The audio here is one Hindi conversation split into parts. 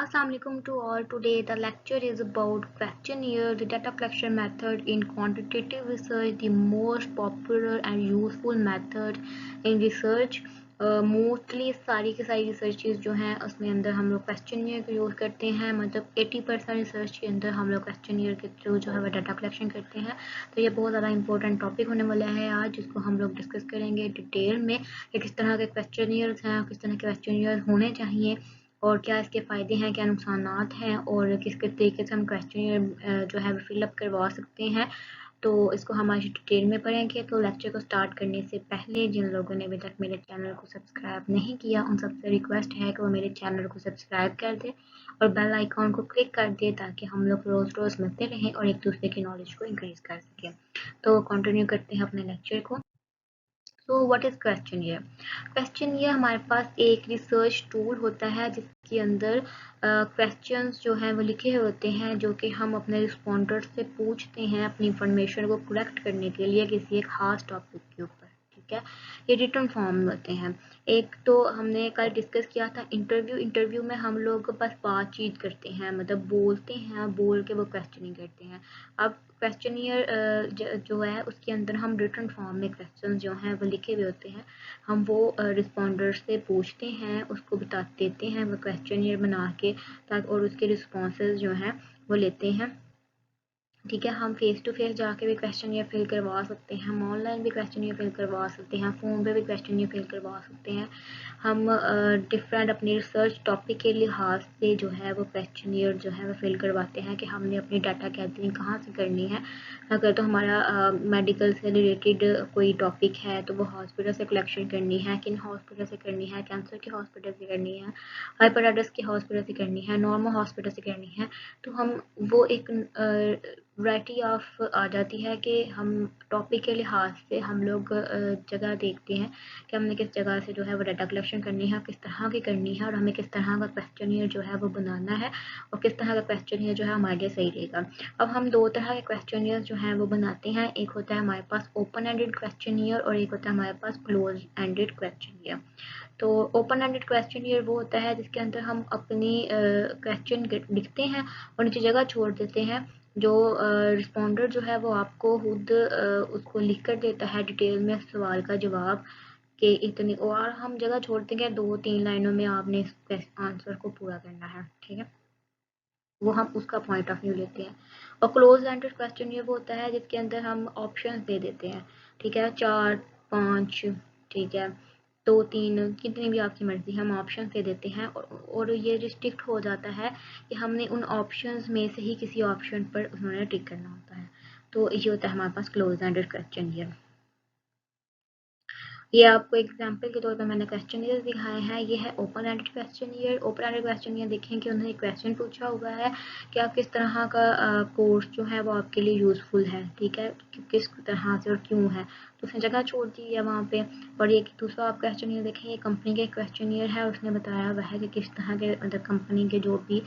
Assalamualaikum to all. Today the lecture is about questionnaire, the data collection method in quantitative research, the most popular and useful method in research. Mostly सारी की सारी रिसर्चेज जो हैं उसमें अंदर हम लोग क्वेश्चनियर का यूज़ करते हैं, मतलब 80% रिसर्च के अंदर हम लोग क्वेश्चनियर के थ्रू जो है वह डाटा कलेक्शन करते हैं। तो ये बहुत ज़्यादा इंपॉर्टेंट टॉपिक होने वाला है आज, जिसको हम लोग डिस्कस करेंगे डिटेल में कि किस तरह के क्वेश्चनियर्स हैं, किस तरह के क्वेश्चनियर होने चाहिए और क्या इसके फ़ायदे हैं, क्या नुकसानात हैं और किस किस तरीके से हम क्वेश्चनियर जो है फिलअप करवा सकते हैं। तो इसको हम आज डिटेल में पढ़ेंगे। तो लेक्चर को स्टार्ट करने से पहले जिन लोगों ने अभी तक मेरे चैनल को सब्सक्राइब नहीं किया उन सबसे रिक्वेस्ट है कि वो मेरे चैनल को सब्सक्राइब कर दे और बेल आइकॉन को क्लिक कर दे ताकि हम लोग रोज़ रोज़ मिलते रहें और एक दूसरे की नॉलेज को इंक्रीज कर सकें। तो कंटिन्यू करते हैं अपने लेक्चर को। तो व्हाट इज़ क्वेश्चनियर? क्वेश्चनियर हमारे पास एक रिसर्च टूल होता है जिसके अंदर क्वेश्चंस जो हैं वो लिखे हुए होते हैं, जो कि हम अपने रिस्पोंडर से पूछते हैं अपनी इंफॉर्मेशन को कलेक्ट करने के लिए किसी एक खास टॉपिक के ऊपर। ठीक है, ये रिटर्न फॉर्म में होते हैं। एक तो हमने कल डिस्कस किया था इंटरव्यू में हम लोग बस बातचीत करते हैं, मतलब बोलते हैं, बोल के वो क्वेश्चनिंग करते हैं। अब क्वेश्चनियर जो है उसके अंदर हम रिटर्न फॉर्म में क्वेश्चन जो हैं वो लिखे हुए होते हैं, हम वो रिस्पोंडर से पूछते हैं, उसको बता देते हैं वो क्वेश्चनियर बना के ताकि और उसके रिस्पॉन्सेज जो हैं वो लेते हैं। ठीक है, हम फेस टू फेस जाके भी क्वेश्चनियर फिल करवा सकते हैं, हम ऑनलाइन भी क्वेश्चनियर फिल करवा सकते हैं, फ़ोन पे भी क्वेश्चनियर फिल करवा सकते हैं। हम डिफरेंट अपनी रिसर्च टॉपिक के लिहाज से जो है वो क्वेश्चनियर जो है वो फिल करवाते हैं कि हमने अपनी डाटा गैदरिंग कहाँ से करनी है। अगर तो हमारा मेडिकल से रिलेटेड कोई टॉपिक है तो वो हॉस्पिटल से कलेक्शन करनी है, किन हॉस्पिटल से करनी है, कैंसर के हॉस्पिटल से करनी है, हाइपरटाइटिस के हॉस्पिटल से करनी है, नॉर्मल हॉस्पिटल से करनी है। तो हम वो एक वैरायटी ऑफ आ जाती है कि हम टॉपिक के लिहाज से हम लोग जगह देखते हैं कि हमने किस जगह से जो है वो डाटा कलेक्शन करनी है, किस तरह की करनी है और हमें किस तरह का क्वेश्चनियर जो है वो बनाना है और किस तरह का क्वेश्चनियर जो है हमारे लिए सही रहेगा। अब हम दो तरह के क्वेश्चनियर जो हैं वो बनाते हैं, एक होता है हमारे पास ओपन एंडेड क्वेश्चनियर और एक होता है हमारे पास क्लोज एंडेड क्वेश्चनियर। तो ओपन एंडेड क्वेश्चनियर वो होता है जिसके अंदर हम अपनी क्वेश्चन लिखते हैं और नीचे जगह छोड़ देते हैं, जो रिस्पोंडर जो है वो आपको खुद उसको लिख कर देता है डिटेल में सवाल का जवाब कि इतनी, और हम जगह छोड़ देंगे 2-3 लाइनों में आपने इस आंसर को पूरा करना है। ठीक है, वो हम उसका पॉइंट ऑफ व्यू लेते हैं। और क्लोज एंडेड क्वेश्चन ये वो होता है जिसके अंदर हम ऑप्शंस दे देते हैं। ठीक है, 4-5, ठीक है, 2-3, कितनी भी आपकी मर्जी, हम ऑप्शन दे देते हैं और ये रिस्ट्रिक्ट हो जाता है कि हमने उन ऑप्शंस में से ही किसी ऑप्शन पर उन्होंने टिक करना होता है। तो ये होता है हमारे पास क्लोज एंडेड क्वेश्चन। ये आपको एग्जाम्पल के तौर पर मैंने क्वेश्चनियर दिखाए हैं। ये है open ended questionnaire. Open ended questionnaire देखें कि उन्होंने क्वेश्चन पूछा हुआ है कि आप किस तरह का कोर्स जो है वो आपके लिए यूज़फुल है। ठीक है, किस तरह से और क्यों है, तो उसने जगह छोड़ दी है वहाँ पे। और ये दूसरा आप क्वेश्चनियर देखें, ये कंपनी के क्वेश्चनियर है, उसने बताया हुआ है कि किस तरह के मतलब कंपनी के जो भी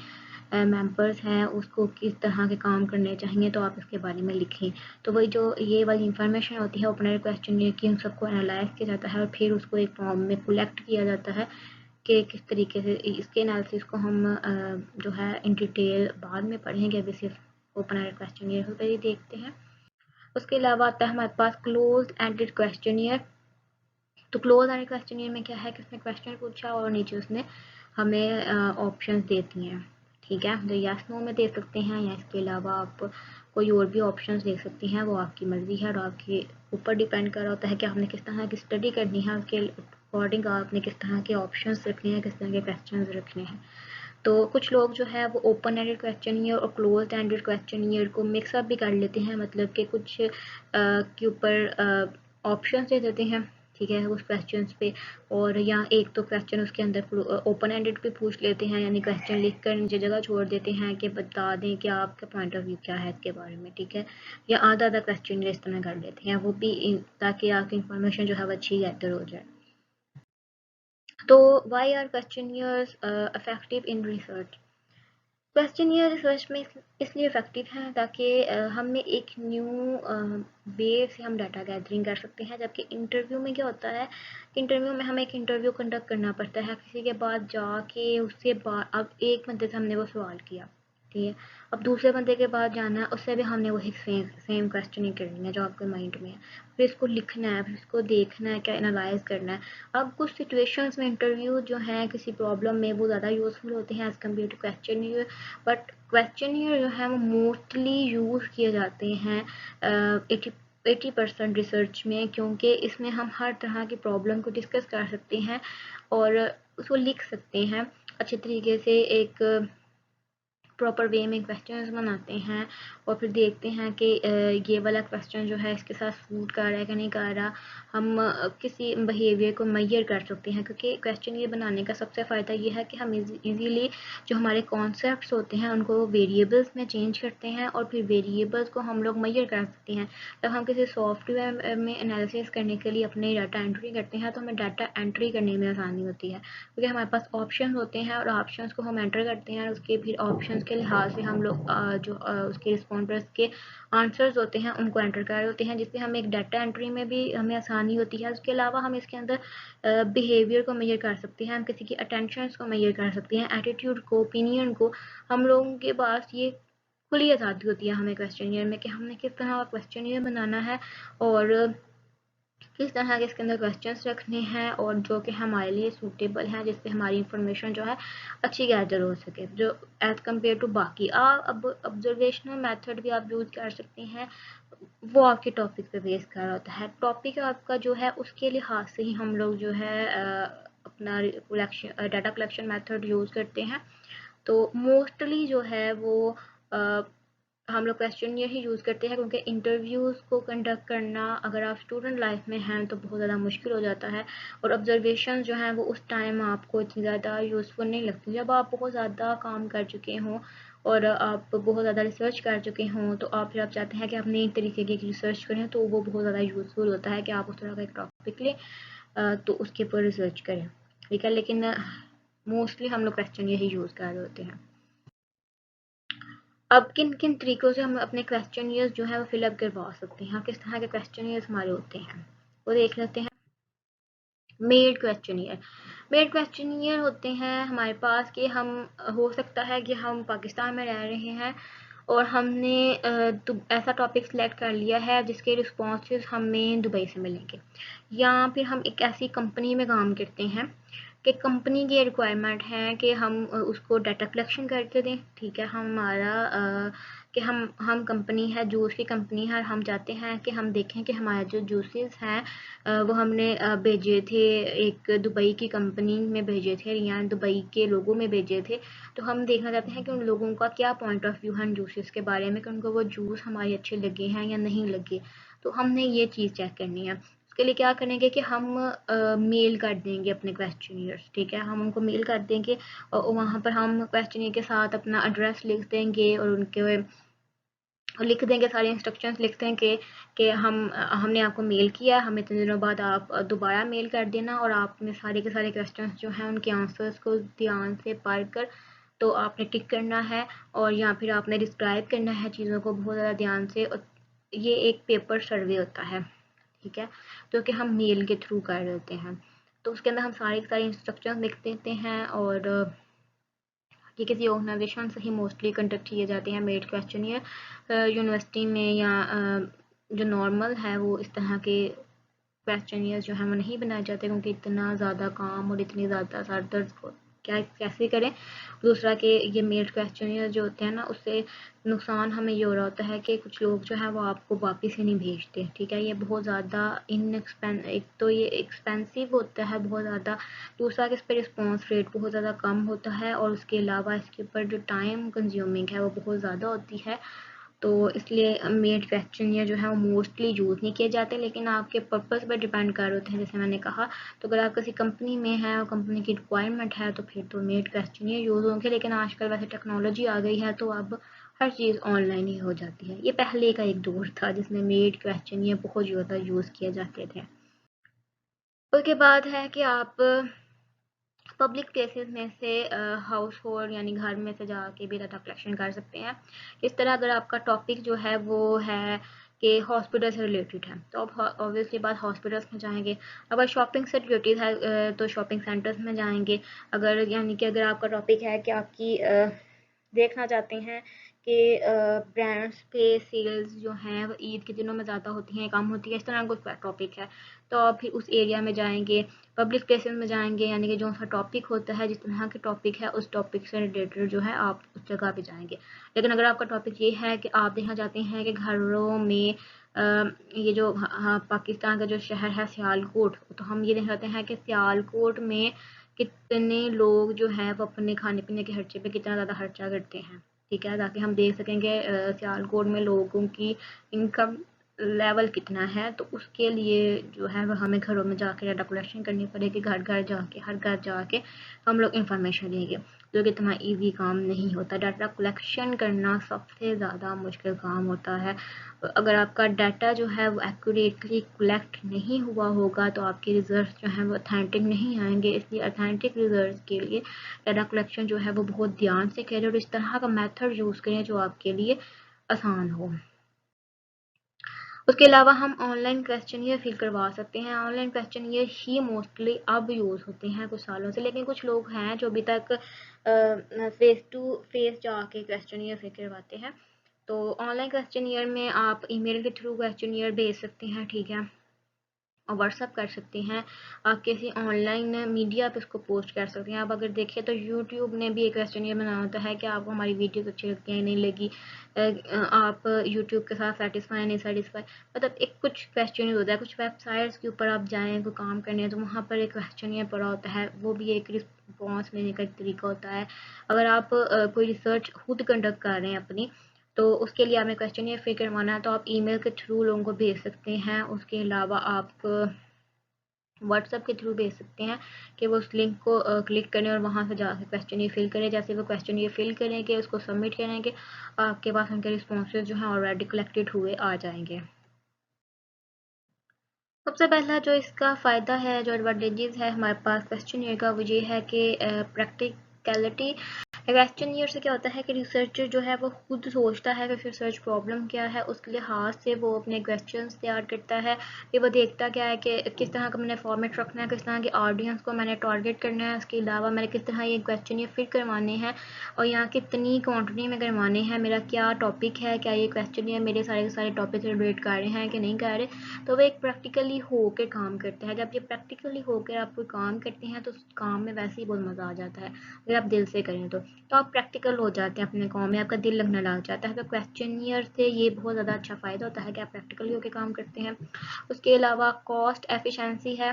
मेंबर्स हैं उसको किस तरह के काम करने चाहिए, तो आप इसके बारे में लिखें। तो वही जो ये वाली इंफॉर्मेशन होती है ओपन एंडेड क्वेश्चनियर की, उन सबको एनालाइज किया जाता है और फिर उसको एक फॉर्म में कलेक्ट किया जाता है कि किस तरीके से इसके एनालिसिस को हम जो है इन डिटेल बाद में पढ़ेंगे, अभी सिर्फ ओपन एंडेड क्वेश्चनियर पर ही देखते हैं। उसके अलावा आता है हमारे पास क्लोज एंडेड क्वेश्चनियर। तो क्लोज एंडेड क्वेश्चनियर में क्या है कि उसने क्वेश्चन पूछा और नीचे उसने हमें ऑप्शंस देती हैं। ठीक है, जो यस नो में दे सकते हैं या इसके अलावा आप कोई और भी ऑप्शंस दे सकती हैं, वो आपकी मर्ज़ी है और आपके ऊपर डिपेंड कर रहा होता है कि आपने किस तरह की स्टडी करनी है, उसके अकॉर्डिंग आपने किस तरह के ऑप्शंस रखने हैं, किस तरह के क्वेश्चंस रखने हैं। तो कुछ लोग जो है वो ओपन एंडेड क्वेश्चनियर और क्लोज एंडेड क्वेश्चनियर को मिक्सअप भी कर लेते हैं, मतलब कि कुछ के ऊपर ऑप्शन दे देते हैं। ठीक है, उस क्वेश्चंस पे, और या एक तो क्वेश्चन उसके अंदर ओपन एंडेड पे पूछ लेते हैं, यानी क्वेश्चन लिख कर नीचे जगह छोड़ देते हैं कि बता दें कि आपका पॉइंट ऑफ व्यू क्या है इसके बारे में। ठीक है, या आधा आधा क्वेश्चन इस तरह कर लेते हैं, वो भी ताकि आपकी इंफॉर्मेशन जो है वो अच्छी गैदर हो जाए। तो why are questionnaires effective in research? Questionnaire research में इसलिए इफेक्टिव है ताकि हमें एक न्यू वे से हम डाटा गैदरिंग कर सकते हैं, जबकि इंटरव्यू में क्या होता है, इंटरव्यू में हमें एक इंटरव्यू कंडक्ट करना पड़ता है किसी के बाद जाके, उससे बाद अब एक बंदे से हमने वो सवाल किया, ठीक है, अब दूसरे बंदे के पास जाना है, उससे भी हमने वही सेम क्वेश्चन ही करनी है जो आपके माइंड में है, फिर इसको लिखना है, फिर इसको देखना है, क्या एनालाइज करना है। अब कुछ सिचुएशंस में इंटरव्यू जो है किसी प्रॉब्लम में वो ज़्यादा यूज़फुल होते हैं as compare to question, but questionnaire जो है वो मोस्टली यूज़ किए जाते हैं 80% रिसर्च में, क्योंकि इसमें हम हर तरह की प्रॉब्लम को डिस्कस कर सकते हैं और उसको लिख सकते हैं अच्छे तरीके से, एक प्रॉपर वे में क्वेश्चंस बनाते हैं और फिर देखते हैं कि ये वाला क्वेश्चन जो है इसके साथ सूट कर रहा है कि नहीं कर रहा। हम किसी बिहेवियर को मेजर कर सकते हैं, क्योंकि क्वेश्चन ये बनाने का सबसे फ़ायदा ये है कि हम इजीली जो हमारे कॉन्सेप्ट्स होते हैं उनको वेरिएबल्स में चेंज करते हैं और फिर वेरिएबल्स को हम लोग मेजर कर सकते हैं। जब हम किसी सॉफ्टवेयर में एनालिसिस करने के लिए अपने डाटा एंट्री करते हैं तो हमें डाटा एंट्री करने में आसानी होती है, क्योंकि हमारे पास ऑप्शन होते हैं और ऑप्शंस को हम एंटर करते हैं, उसके फिर ऑप्शंस के लिहाज से हम लोग उसके रिस्पॉन्डर्स के आंसर्स होते हैं उनको एंटर कर रहे होते हैं, जिससे हमें एक डाटा एंट्री में भी हमें आसानी होती है। उसके अलावा हम इसके अंदर बिहेवियर को मेजर कर सकते हैं, हम किसी की अटेंशन को मेजर कर सकते हैं, एटीट्यूड को, ओपिनियन को। हम लोगों के पास ये खुली आज़ादी होती है हमें क्वेश्चनियर में कि हमने किस तरह का क्वेश्चनियर बनाना है और किस तरह के इसके अंदर क्वेश्चंस रखने हैं और जो कि हमारे लिए सूटेबल हैं, जिससे हमारी इंफॉर्मेशन जो है अच्छी गैदर हो सके, जो एज़ कम्पेयर टू बाकी। अब ऑब्जर्वेशनल मेथड भी आप यूज़ कर सकते हैं, वो आपके टॉपिक पे बेस कर रहा होता है। टॉपिक आपका जो है उसके लिहाज से ही हम लोग जो है अपना डाटा कलेक्शन मेथड यूज़ करते हैं। तो मोस्टली जो है वो हम लोग क्वेश्चन ही यूज़ करते हैं, क्योंकि इंटरव्यूज़ को कंडक्ट करना अगर आप स्टूडेंट लाइफ में हैं तो बहुत ज़्यादा मुश्किल हो जाता है, और ऑब्जर्वेशन जो हैं वो उस टाइम आपको इतनी ज़्यादा यूज़फुल नहीं लगती। जब आप बहुत ज़्यादा काम कर चुके हों और आप बहुत ज़्यादा रिसर्च कर चुके हों तो आप फिर आप चाहते हैं कि आप नई तरीके की रिसर्च करें, तो वो बहुत ज़्यादा यूज़फुल होता है कि आप उस तरह का एक टॉपिक लें तो उसके ऊपर रिसर्च करें, ठीक है। लेकिन मोस्टली हम लोग क्वेश्चन यही यूज़ कर रहे होते हैं। अब किन किन तरीकों से हम अपने क्वेश्चनियर्स जो है वो फिलअप करवा सकते हैं, किस तरह के क्वेश्चनियर्स हमारे होते हैं वो देख लेते हैं। मेड क्वेश्चनियर, मेड क्वेश्चनियर होते हैं हमारे पास कि हम हो सकता है कि हम पाकिस्तान में रह रहे हैं और हमने ऐसा टॉपिक सिलेक्ट कर लिया है जिसके रिस्पॉन्सेज हमें दुबई से मिलेंगे, या फिर हम एक ऐसी कंपनी में काम करते हैं कि कंपनी की रिक्वायरमेंट है कि हम उसको डाटा कलेक्शन करके दें, ठीक है। हमारा कि हम कंपनी है, जूस की कंपनी है, और हम चाहते हैं कि हम देखें कि हमारे जो जूसेस हैं वो हमने भेजे थे एक दुबई की कंपनी में भेजे थे या दुबई के लोगों में भेजे थे, तो हम देखना चाहते हैं कि उन लोगों का क्या पॉइंट ऑफ व्यू है जूसेस के बारे में, कि उनको वो जूस हमारे अच्छे लगे हैं या नहीं लगे। तो हमने ये चीज़ चेक करनी है। उसके लिए क्या करेंगे कि हम मेल कर देंगे अपने क्वेश्चनियर्स, ठीक है, हम उनको मेल कर देंगे और वहाँ पर हम क्वेश्चनियर के साथ अपना एड्रेस लिख देंगे और उनके लिख देंगे, सारे इंस्ट्रक्शंस लिख दें कि हमने आपको मेल किया, हमें इतने दिनों बाद आप दोबारा मेल कर देना और आपने सारे के सारे क्वेश्चंस जो हैं उनके आंसर्स को ध्यान से पढ़ कर तो आपने टिक करना है, और या फिर आपने डिस्क्राइब करना है चीज़ों को बहुत ज़्यादा ध्यान से। और ये एक पेपर सर्वे होता है, ठीक है, जो कि हम मेल के थ्रू कर देते हैं। तो उसके अंदर हम सारे के सारे इंस्ट्रक्शंस लिख देते हैं और ये किसी ऑर्गेनाइजेशन से ही मोस्टली कंडक्ट किए जाते हैं मेड क्वेश्चनियर। यूनिवर्सिटी में या जो नॉर्मल है वो इस तरह के क्वेश्चनियर जो है वो नहीं बनाए जाते, क्योंकि इतना ज़्यादा काम और इतनी ज़्यादा सर दर्द को क्या कैसे करें। दूसरा कि ये मेड क्वेश्चनियर जो होते हैं ना, उससे नुकसान हमें ये हो रहा होता है कि कुछ लोग जो है वो आपको वापस ही नहीं भेजते, ठीक है। ये बहुत ज़्यादा एक तो ये एक्सपेंसिव होता है बहुत ज़्यादा, दूसरा कि इस पर रिस्पॉन्स रेट बहुत ज़्यादा कम होता है, और उसके अलावा इसके ऊपर जो टाइम कंज्यूमिंग है वो बहुत ज़्यादा होती है। तो इसलिए मेड क्वेश्चनियर जो है वो मोस्टली यूज़ नहीं किए जाते, लेकिन आपके पर्पस पर डिपेंड कर होते हैं, जैसे मैंने कहा। तो अगर आप किसी कंपनी में हैं और कंपनी की रिक्वायरमेंट है तो फिर तो मेड क्वेश्चनियर यूज़ होंगे, लेकिन आजकल वैसे टेक्नोलॉजी आ गई है तो अब हर चीज़ ऑनलाइन ही हो जाती है। ये पहले का एक दौर था जिसमें मेड क्वेश्चनियर बहुत ज़्यादा यूज़ किए जाते थे। उसके बाद है कि आप पब्लिक प्लेसेस में से हाउस होल्ड यानी घर में से जाके भी डाटा कलेक्शन कर सकते हैं। इस तरह अगर आपका टॉपिक जो है वो है कि हॉस्पिटल से रिलेटेड है तो आप ऑब्वियसली बात हॉस्पिटल्स में जाएंगे। अगर शॉपिंग से रिलेटेड है तो शॉपिंग सेंटर्स में जाएंगे। अगर यानी कि अगर आपका टॉपिक है कि आपकी देखना चाहते हैं कि ब्रांड्स पे सेल्स जो हैं वो ईद के दिनों में ज़्यादा होती हैं कम होती है, इस तरह का टॉपिक है तो आप फिर उस एरिया में जाएंगे। पब्लिक प्लेसेस में जाएंगे यानी कि जो सा टॉपिक होता है जिस तरह के टॉपिक है उस टॉपिक से रिलेटेड जो है आप उस जगह पे जाएंगे। लेकिन अगर आपका टॉपिक ये है कि आप देखना चाहते हैं कि घरों में ये जो पाकिस्तान का जो शहर है सियालकोट, तो हम ये देख सकते हैं कि सियालकोट में कितने लोग जो हैं वो अपने खाने पीने के खर्चे पे कितना ज़्यादा खर्चा करते हैं, ठीक है, ताकि हम देख सकेंगे सियालकोट में लोगों की इनकम लेवल कितना है। तो उसके लिए जो है वो हमें घरों में जाके डाटा कलेक्शन करनी पड़ेगी, घर घर जाके हर घर जाके हम लोग इंफॉर्मेशन देंगे, जो कि इतना ईजी काम नहीं होता। डाटा कलेक्शन करना सबसे ज़्यादा मुश्किल काम होता है। अगर आपका डाटा जो है वो एक्यूरेटली कलेक्ट नहीं हुआ होगा तो आपके रिजल्ट जो हैं वो अथेंटिक नहीं आएंगे। इसलिए अथेंटिक रिजल्ट के लिए डाटा कलेक्शन जो है वो बहुत ध्यान से करें और इस तरह का मेथड यूज़ करें जो आपके लिए आसान हो। उसके अलावा हम ऑनलाइन क्वेश्चनियर फिल करवा सकते हैं। ऑनलाइन क्वेश्चनियर ही मोस्टली अब यूज़ होते हैं कुछ सालों से, लेकिन कुछ लोग हैं जो अभी तक फेस टू फेस जाके क्वेश्चनियर फिल करवाते हैं। तो ऑनलाइन क्वेश्चनियर में आप ईमेल के थ्रू क्वेश्चनियर भेज सकते हैं, ठीक है, और व्हाट्सअप कर सकते हैं। आप किसी ऑनलाइन मीडिया पे उसको पोस्ट कर सकते हैं। आप अगर देखें तो यूट्यूब ने भी एक क्वेश्चन ये बनाया होता है कि आपको हमारी वीडियोस अच्छी लगती हैं नहीं लगी, आप यूट्यूब के साथ सेटिस्फाई नहीं सेटिस्फाई, मतलब एक कुछ क्वेश्चन होता है। कुछ वेबसाइट्स के ऊपर आप जाएँ कोई काम करने तो वहाँ पर एक क्वेश्चन ये पड़ा होता है, वो भी एक रिस्पॉन्स लेने का एक तरीका होता है। अगर आप कोई रिसर्च खुद कंडक्ट कर रहे हैं अपनी, तो उसके लिए हमें क्वेश्चन ये फिल करवाना है तो आप ईमेल के थ्रू लोगों को भेज सकते हैं। उसके अलावा आप व्हाट्सएप के थ्रू भेज सकते हैं कि वो उस लिंक को क्लिक करें और वहाँ से जाकर क्वेश्चन ये फिल करें। जैसे वो क्वेश्चन ये फिल करेंगे उसको सबमिट करेंगे, आपके पास उनके रिस्पॉन्सेज जो हैं ऑलरेडी कलेक्टेड हुए आ जाएंगे। सबसे पहला जो इसका फ़ायदा है, जो एडवांटेजेस है हमारे पास क्वेश्चनियर का, वो ये है कि प्रैक्टिकलिटी। क्वेश्चनियर से क्या होता है कि रिसर्चर जो है वो खुद सोचता है कि रिसर्च प्रॉब्लम क्या है, उसके लिहाज से वो अपने क्वेश्चंस तैयार करता है। फिर वो देखता क्या है कि किस तरह का मैंने फॉर्मेट रखना है, किस तरह की ऑडियंस को मैंने टारगेट करना है, उसके अलावा मैंने किस तरह ये क्वेश्चनियर फिट करवाने हैं और यहाँ कितनी क्वान्टिटी में करवाने हैं, मेरा क्या टॉपिक है, क्या ये क्वेश्चनियर मेरे सारे के सारे टॉपिक से रिलेट कर रहे हैं कि नहीं कर रहे। तो वो एक प्रैक्टिकली होकर काम करता है। जब ये प्रैक्टिकली होकर आप कोई काम करते हैं तो उस काम में वैसे ही बहुत मज़ा आ जाता है अगर आप दिल से करें तो आप प्रैक्टिकल हो जाते हैं अपने काम में, आपका दिल लगने लग जाता है। तो क्वेश्चनियर से ये बहुत ज़्यादा अच्छा फ़ायदा होता है कि आप प्रैक्टिकली होकर काम करते हैं। उसके अलावा कॉस्ट एफिशिएंसी है।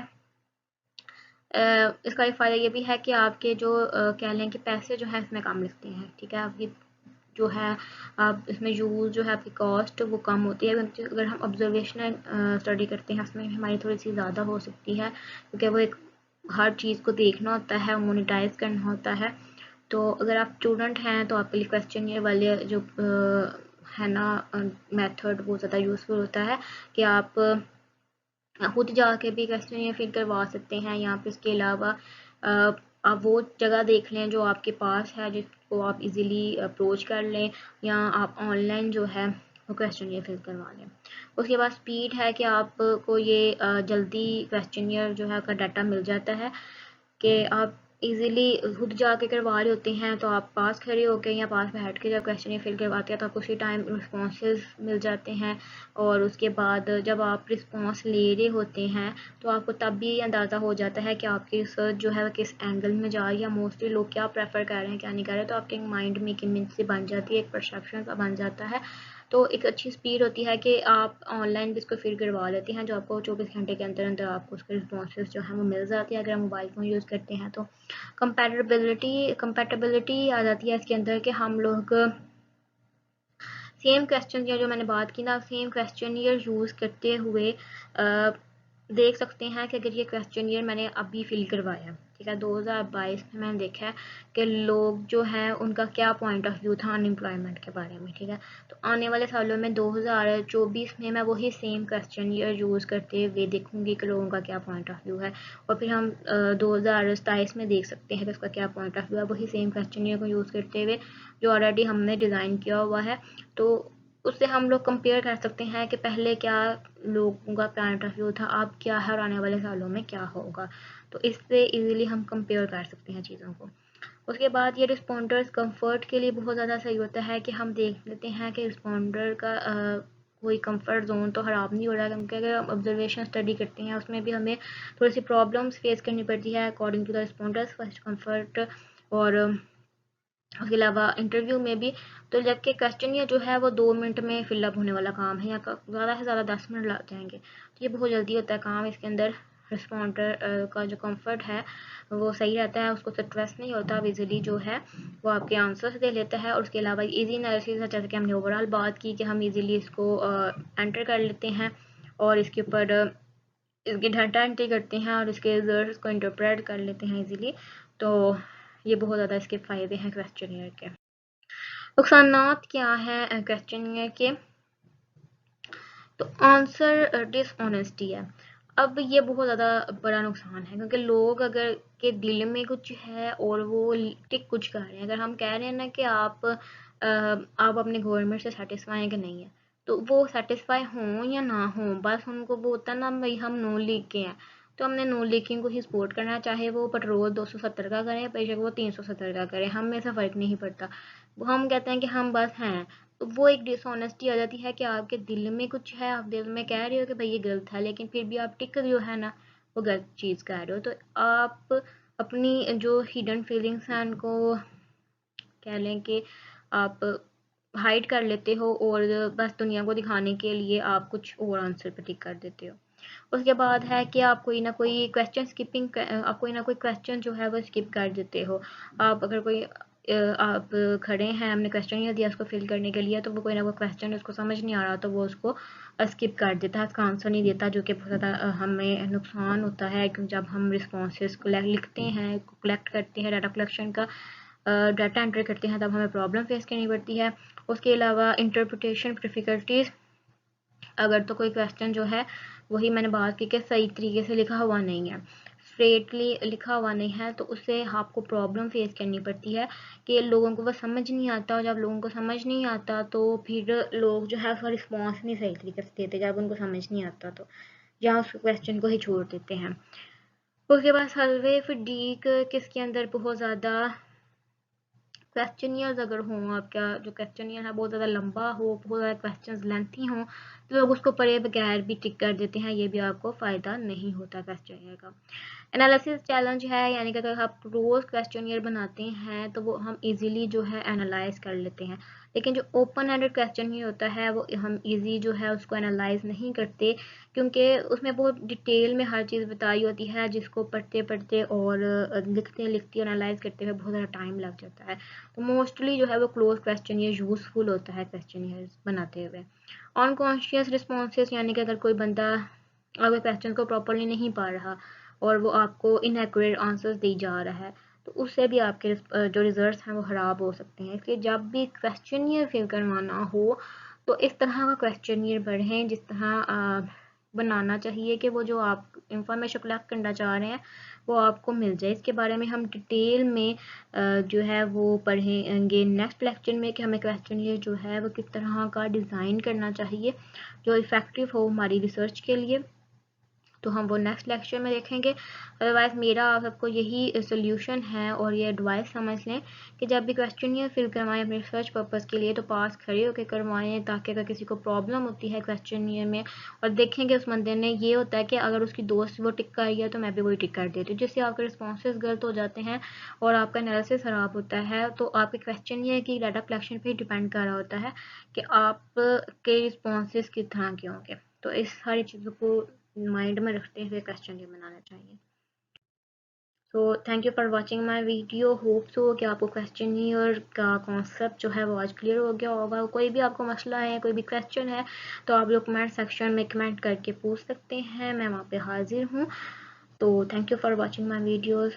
इसका एक फ़ायदा ये भी है कि आपके जो कह लें कि पैसे जो हैं इसमें कम लगते हैं, ठीक है, आपकी जो है आप इसमें यूज़ जो है आपकी कॉस्ट वो कम होती है। अगर हम ऑब्जर्वेशनल स्टडी करते हैं उसमें हमारी थोड़ी सी ज़्यादा हो सकती है, क्योंकि वो एक हर चीज़ को देखना होता है, मोनिटाइज करना होता है। तो अगर आप स्टूडेंट हैं तो आपके लिए क्वेश्चन ये वाले जो है ना मेथड वो ज़्यादा यूज़फुल होता है कि आप खुद जाके भी क्वेश्चन ये फिल करवा सकते हैं। यहाँ पे इसके अलावा आप वो जगह देख लें जो आपके पास है जिसको आप इजीली अप्रोच कर लें, या आप ऑनलाइन जो है वो क्वेश्चन ये फिल करवा लें। उसके बाद स्पीड है कि आपको ये जल्दी क्वेश्चनियर जो है का डाटा मिल जाता है कि आप इजीली खुद जाके करवा रहे होते हैं तो आप पास खड़े होकर या पास बैठ के जब क्वेश्चन फिल करवाते हैं तो आपको उसी टाइम रिस्पॉन्सेज मिल जाते हैं। और उसके बाद जब आप रिस्पॉन्स ले रहे होते हैं तो आपको तब भी अंदाज़ा हो जाता है कि आपकी रिसर्च जो है किस एंगल में जा रही है, मोस्टली लोग क्या प्रेफर कर रहे हैं क्या नहीं कर रहे, तो आपके माइंड में एक इमेज से बन जाती है, एक परसेप्शन सा बन जाता है। तो एक अच्छी स्पीड होती है कि आप ऑनलाइन भी इसको फिल करवा लेते हैं जो आपको 24 घंटे के अंदर अंदर आपको उसके रिस्पॉन्सेज जो है वो मिल जाती है अगर आप मोबाइल फ़ोन यूज़ करते हैं तो। कंपैटिबिलिटी आ जाती है इसके अंदर कि हम लोग सेम क्वेश्चन जो मैंने बात की ना, सेम क्वेश्चन यूज़ करते हुए देख सकते हैं कि अगर ये क्वेश्चनियर मैंने अभी फिल करवाया, ठीक है, 2022 में मैंने देखा है कि लोग जो है उनका क्या पॉइंट ऑफ व्यू था अनएम्प्लॉयमेंट के बारे में, ठीक है। तो आने वाले सालों में 2024 में मैं वही सेम क्वेश्चनियर यूज़ करते हुए देखूंगी कि लोगों का क्या पॉइंट ऑफ व्यू है, और फिर हम 2027 में देख सकते हैं कि उसका क्या पॉइंट ऑफ व्यू है, वही सेम क्वेश्चनियर को यूज़ करते हुए जो ऑलरेडी हमने डिज़ाइन किया हुआ है। तो उससे हम लोग कंपेयर कर सकते हैं कि पहले क्या लोगों का पॉइंट ऑफ व्यू था, अब क्या है, और आने वाले सालों में क्या होगा। तो इससे इजीली हम कंपेयर कर सकते हैं चीज़ों को। उसके बाद ये रिस्पॉन्डर्स कंफर्ट के लिए बहुत ज़्यादा सही होता है कि हम देख लेते हैं कि रिस्पॉन्डर का कोई कंफर्ट जोन तो ख़राब नहीं हो रहा है, क्योंकि अगर हम ऑब्जर्वेशन स्टडी करते हैं उसमें भी हमें थोड़ी सी प्रॉब्लम्स फेस करनी पड़ती है according to the responders first comfort, और उसके अलावा इंटरव्यू में भी। तो जबकि क्वेश्चन ये जो है वो 2 मिनट में फिलअप होने वाला काम है, या ज़्यादा से ज़्यादा 10 मिनट लग जाएंगे, तो ये बहुत जल्दी होता है काम। इसके अंदर रिस्पॉन्डर का जो कंफर्ट है वो सही रहता है, उसको स्ट्रेस नहीं होता, इजीली जो है वो आपके आंसर्स दे लेता है। और उसके अलावा इजी एनालिसिस, जैसे कि हमने ओवरऑल बात की कि हम इजीली इसको एंटर कर लेते हैं और इसके ऊपर इसकी डाटा एंट्री करते हैं और इसके रिजल्ट्स को इंटरप्रेट कर लेते हैं इजीली। तो ये बहुत ज़्यादा इसके फ़ायदे हैं क्वेश्चनियर के। नुकसानात क्या हैं क्वेश्चनियर के? तो आंसर डिसऑनेस्टी है। अब ये बहुत ज़्यादा बड़ा नुकसान है, क्योंकि लोग अगर के दिल में कुछ है और वो टिक कुछ कर रहे हैं, अगर हम कह रहे हैं ना कि आप अपने गवर्नमेंट से सेटिस्फाई हैं कि नहीं है, तो वो सेटिस्फाई हों या ना हों, बस उनको वो होता है ना भाई हम नो लीग के हैं, तो हमने नो लीकिंग को ही सपोर्ट करना है, चाहे वो पेट्रोल 270 का करें, बेशक वो 370 का करें, हमें से फ़र्क नहीं पड़ता। वो हम कहते हैं कि हम बस हैं। तो वो एक डिसऑनेस्टी आ जाती है कि आपके दिल में कुछ है, आप दिल में कह रहे हो कि भाई ये गलत है, लेकिन फिर भी आप टिक जो है ना वो गलत चीज़ कह रहे हो। तो आप अपनी जो हिडन फीलिंग्स हैं उनको कह लें कि आप हाइड कर लेते हो, और बस दुनिया को दिखाने के लिए आप कुछ और आंसर पे टिक कर देते हो। उसके बाद है कि आप कोई ना कोई क्वेश्चन स्किपिंग, आप कोई ना कोई क्वेश्चन जो है वो स्किप कर देते हो। आप अगर कोई आप खड़े हैं, हमने क्वेश्चन ही दिया उसको फिल करने के लिए, तो वो कोई ना कोई क्वेश्चन उसको समझ नहीं आ रहा, तो वो उसको स्किप कर देता है, उसका आंसर नहीं देता, जो कि बहुत ज़्यादा हमें नुकसान होता है। क्योंकि जब हम रिस्पॉन्सेज को लिखते हैं, कलेक्ट करते हैं, डाटा कलेक्शन का डाटा एंट्री करते हैं, तब हमें प्रॉब्लम फेस करनी पड़ती है। उसके अलावा इंटरप्रिटेशन डिफ़िकल्टीज़, अगर तो कोई क्वेश्चन जो है वही मैंने बात की कि सही तरीके से लिखा हुआ नहीं है, स्ट्रेटली लिखा हुआ नहीं है, तो उससे आपको प्रॉब्लम फेस करनी पड़ती है कि लोगों को वो समझ नहीं आता, और जब लोगों को समझ नहीं आता तो फिर लोग जो है उसका रिस्पॉन्स नहीं सही तरीके से देते, जब उनको समझ नहीं आता तो या उस क्वेश्चन को ही छोड़ देते हैं। उसके बाद सर्वे फटीग, किसके अंदर बहुत ज़्यादा क्वेश्चनियर्स अगर हों, आपका जो क्वेश्चनियर है बहुत ज़्यादा लंबा हो, बहुत ज़्यादा क्वेश्चंस लेंथी हों, तो लोग उसको पढ़े बगैर भी टिक कर देते हैं, ये भी आपको फ़ायदा नहीं होता क्वेश्चनियर का। एनालिसिस चैलेंज है, यानी कि अगर आप रोज़ क्वेश्चनियर बनाते हैं तो वो हम इजीली जो है एनालाइज कर लेते हैं, लेकिन जो ओपन एंडेड क्वेश्चनियर होता है वो हम इजी जो है उसको एनालाइज नहीं करते, क्योंकि उसमें बहुत डिटेल में हर चीज़ बताई होती है, जिसको पढ़ते पढ़ते और लिखते लिखते एनालाइज करते हुए बहुत ज़्यादा टाइम लग जाता है। तो मोस्टली जो है वो क्लोज क्वेश्चनियर यूज़फुल होता है क्वेश्चनियर बनाते हुए। अनकॉन्शियस रिस्पॉन्सेज, यानी कि अगर कोई बंदा अगर क्वेश्चन को प्रॉपरली नहीं पढ़ रहा और वो आपको इनएक्यूरेट आंसर्स दी जा रहा है, तो उससे भी आपके जो रिजल्ट्स हैं वो ख़राब हो सकते हैं। इसलिए जब भी क्वेश्चनियर फिल करवाना हो तो इस तरह का क्वेश्चनियर पढ़ें जिस तरह बनाना चाहिए कि वो जो आप इंफॉर्मेशन कलेक्ट करना चाह रहे हैं वो आपको मिल जाए। इसके बारे में हम डिटेल में जो है वो पढ़ेंगे नेक्स्ट लेक्चर में कि हमें क्वेश्चनियर जो है वो किस तरह का डिज़ाइन करना चाहिए जो इफ़ेक्टिव हो हमारी रिसर्च के लिए। तो हम वो नेक्स्ट लेक्चर में देखेंगे। अदरवाइज़ मेरा आप सबको यही सोल्यूशन है और ये एडवाइस समझ लें कि जब भी क्वेश्चनियर फिल करवाएं अपने रिसर्च पर्पज़ के लिए तो पास खड़े होकर करवाएं, ताकि अगर किसी को प्रॉब्लम होती है क्वेश्चनियर में और देखेंगे उस बंदे ने ये होता है कि अगर उसकी दोस्त वो टिक कर रही है तो मैं भी वही टिक कर देती हूँ, जिससे आपके रिस्पॉन्सेज गलत हो जाते हैं और आपका एनालिसिस ख़राब होता है। तो आपके क्वेश्चनियर की डाटा कलेक्शन पर डिपेंड कर रहा होता है कि आपके रिस्पॉन्सेज किस तरह के होंगे। तो इस सारी चीज़ों को माइंड में रखते हुए क्वेश्चन ये बनाना चाहिए। So thank you for watching my video. Hope so कि आपको क्वेश्चनियर का कॉन्सेप्ट जो है वो आज क्लियर हो गया होगा। कोई भी आपको मसला है, कोई भी क्वेश्चन है, तो आप लोग कमेंट सेक्शन में कमेंट करके पूछ सकते हैं, मैं वहाँ पे हाजिर हूँ। तो thank you for watching my videos.